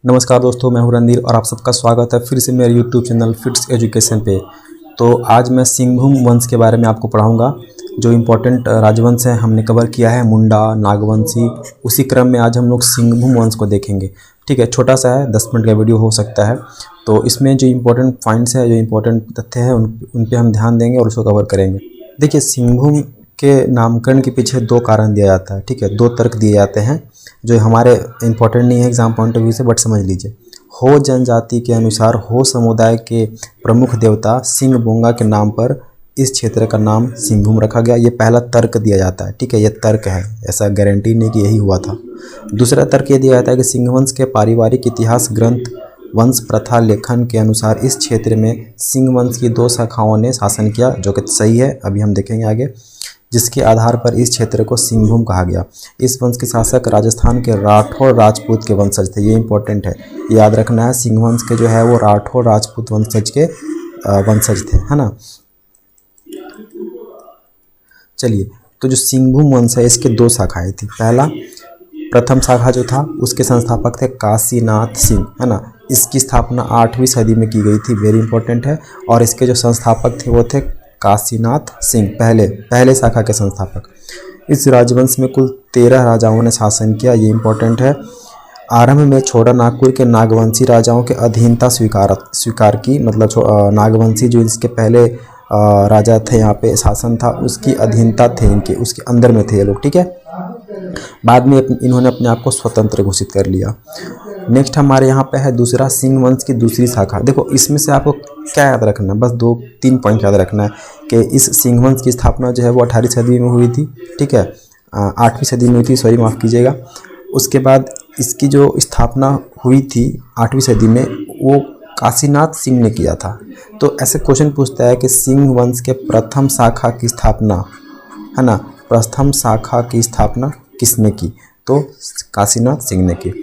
नमस्कार दोस्तों, मैं हूं रणधीर और आप सबका स्वागत है फिर से मेरे YouTube चैनल फिट्स एजुकेशन पे। तो आज मैं सिंहभूम वंश के बारे में आपको पढ़ाऊंगा। जो इम्पोर्टेंट राजवंश हैं हमने कवर किया है, मुंडा, नागवंशी। उसी क्रम में आज हम लोग सिंहभूम वंश को देखेंगे। ठीक है, छोटा सा है, 10 मिनट का वीडियो हो सकता है। तो इसमें जो इम्पोर्टेंट पॉइंट्स है, जो इम्पोर्टेंट तथ्य है, उन पर हम ध्यान देंगे और उसको कवर करेंगे। देखिए, सिंहभूम के नामकरण के पीछे 2 कारण दिया जाता है। ठीक है, 2 तर्क दिए जाते हैं जो हमारे इम्पोर्टेंट नहीं है एग्जाम पॉइंट ऑफ व्यू से, बट समझ लीजिए। हो जनजाति के अनुसार हो समुदाय के प्रमुख देवता सिंहभूंगा के नाम पर इस क्षेत्र का नाम सिंहभूम रखा गया। ये पहला तर्क दिया जाता है। ठीक है, ये तर्क है, ऐसा गारंटी नहीं कि यही हुआ था। दूसरा तर्क ये दिया जाता है कि सिंहवंश के पारिवारिक इतिहास ग्रंथ वंश प्रथा लेखन के अनुसार इस क्षेत्र में सिंहवंश की 2 शाखाओं ने शासन किया, जो कि सही है, अभी हम देखेंगे आगे। जिसके आधार पर इस क्षेत्र को सिंहभूम कहा गया। इस वंश के शासक राजस्थान के राठौर राजपूत के वंशज थे। ये इंपॉर्टेंट है, याद रखना है। सिंहवंश के जो है वो राठौर राजपूत वंशज के वंशज थे, है ना। चलिए, तो जो सिंहभूम वंश है इसके 2 शाखाएं थी। प्रथम शाखा जो था उसके संस्थापक थे काशीनाथ सिंह, है ना। इसकी स्थापना 8वीं सदी में की गई थी, वेरी इंपॉर्टेंट है। और इसके जो संस्थापक थे वो थे काशीनाथ सिंह, पहले शाखा के संस्थापक। इस राजवंश में कुल 13 राजाओं ने शासन किया, ये इंपॉर्टेंट है। आरंभ में छोटा नागपुर के नागवंशी राजाओं के अधीनता स्वीकार की, मतलब नागवंशी जो इसके पहले राजा थे, यहाँ पे शासन था, उसकी अधीनता थे इनके, उसके अंदर में थे ये लोग। ठीक है, बाद में इन्होंने अपने आप को स्वतंत्र घोषित कर लिया। नेक्स्ट हमारे यहाँ पे है दूसरा सिंह वंश की दूसरी शाखा। देखो, इसमें से आपको क्या याद रखना है, बस 2-3 पॉइंट याद रखना है कि इस सिंह वंश की स्थापना जो है वो 18वीं सदी में हुई थी। ठीक है, 8वीं सदी में हुई थी, सॉरी माफ़ कीजिएगा। उसके बाद इसकी जो स्थापना हुई थी 8वीं सदी में, वो काशीनाथ सिंह ने किया था। तो ऐसे क्वेश्चन पूछता है कि सिंह वंश के प्रथम शाखा की स्थापना, है ना, प्रथम शाखा की स्थापना किसने की? तो काशीनाथ सिंह ने की।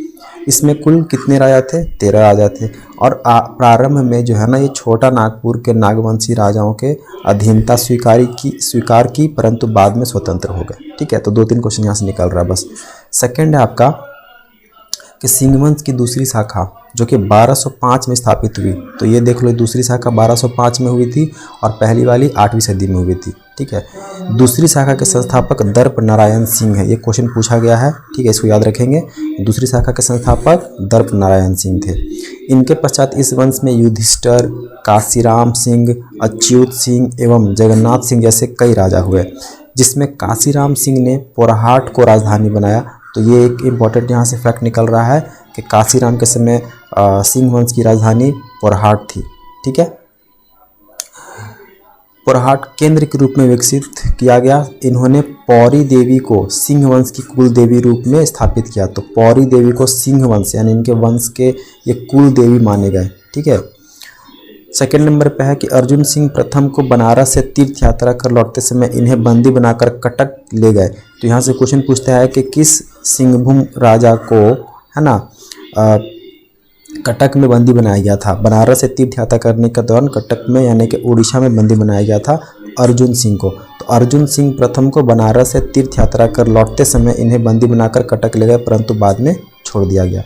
इसमें कुल कितने राजा थे? 13 राजा थे। और प्रारंभ में जो है ना, ये छोटा नागपुर के नागवंशी राजाओं के अधीनता स्वीकार की, परंतु बाद में स्वतंत्र हो गए। ठीक है, तो 2-3 क्वेश्चन यहाँ से निकल रहा है बस। सेकंड है आपका कि सिंहवंश की दूसरी शाखा जो कि 1205 में स्थापित हुई। तो ये देख लो, दूसरी शाखा 1205 में हुई थी और पहली वाली 8वीं सदी में हुई थी। ठीक है, दूसरी शाखा के संस्थापक दर्प नारायण सिंह है, ये क्वेश्चन पूछा गया है। ठीक है, इसको याद रखेंगे। दूसरी शाखा के संस्थापक दर्प नारायण सिंह थे। इनके पश्चात इस वंश में युधिष्ठिर, काशीराम सिंह, अच्युत सिंह एवं जगन्नाथ सिंह जैसे कई राजा हुए, जिसमें काशीराम सिंह ने पोरहाट को राजधानी बनाया। तो ये एक इम्पॉर्टेंट यहाँ से फैक्ट निकल रहा है कि काशीराम के समय सिंह वंश की राजधानी पोरहाट थी। ठीक है, पोरहाट केंद्र के रूप में विकसित किया गया। इन्होंने पौरी देवी को सिंह वंश की कुल देवी रूप में स्थापित किया। तो पौरी देवी को सिंह वंश, यानी इनके वंश के ये कुल देवी माने गए। ठीक है, सेकंड नंबर पे है कि अर्जुन सिंह प्रथम को बनारस से तीर्थ यात्रा कर लौटते समय इन्हें बंदी बनाकर कटक ले गए। तो यहाँ से क्वेश्चन पूछता है कि किस सिंहभूम राजा को, है ना, कटक में बंदी बनाया गया था। बनारस से तीर्थ यात्रा करने के दौरान कटक में, यानी कि उड़ीसा में बंदी बनाया गया था अर्जुन सिंह को। तो अर्जुन सिंह प्रथम को बनारस से तीर्थ यात्रा कर लौटते समय इन्हें बंदी बनाकर कटक ले गए, परंतु बाद में छोड़ दिया गया।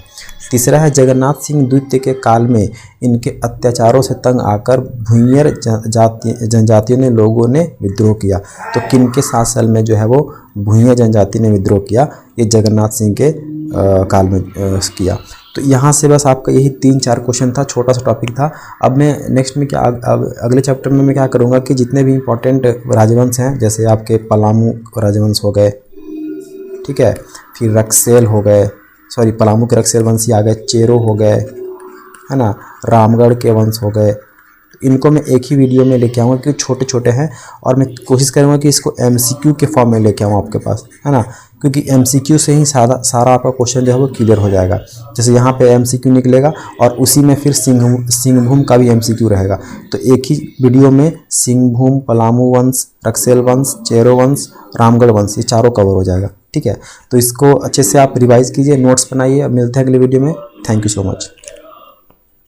तीसरा है जगन्नाथ सिंह द्वितीय के काल में इनके अत्याचारों से तंग आकर भूंयर जनजातियों ने लोगों ने विद्रोह किया। तो किनके शासन में जो है वो भूंयर जनजाति ने विद्रोह किया? ये जगन्नाथ सिंह के काल में किया। तो यहाँ से बस आपका यही 3-4 क्वेश्चन था, छोटा सा टॉपिक था। अब मैं नेक्स्ट में क्या, अगले चैप्टर में मैं क्या करूँगा कि जितने भी इम्पोर्टेंट राजवंश हैं, जैसे आपके पलामू राजवंश हो गए, ठीक है, फिर रक्सेल हो गए, सॉरी पलामू के रक्सेल वंशी आ गए, चेरो हो गए, है ना, रामगढ़ के वंश हो गए, इनको मैं एक ही वीडियो में लेके आऊँगा क्योंकि छोटे छोटे हैं। और मैं कोशिश करूँगा कि इसको MCQ के फॉर्म में लेके आऊँ आपके पास, है ना, क्योंकि MCQ से ही सारा आपका क्वेश्चन जो है वो क्लियर हो जाएगा। जैसे यहाँ पे MCQ निकलेगा और उसी में फिर सिंहभूम का भी MCQ रहेगा। तो एक ही वीडियो में सिंहभूम, पलामू वंश, रक्सेल वंश, चेरो वंश, रामगढ़ वंश, ये चारों कवर हो जाएगा। ठीक है, तो इसको अच्छे से आप रिवाइज कीजिए, नोट्स बनाइए। मिलते हैं अगले वीडियो में। Thank you so much.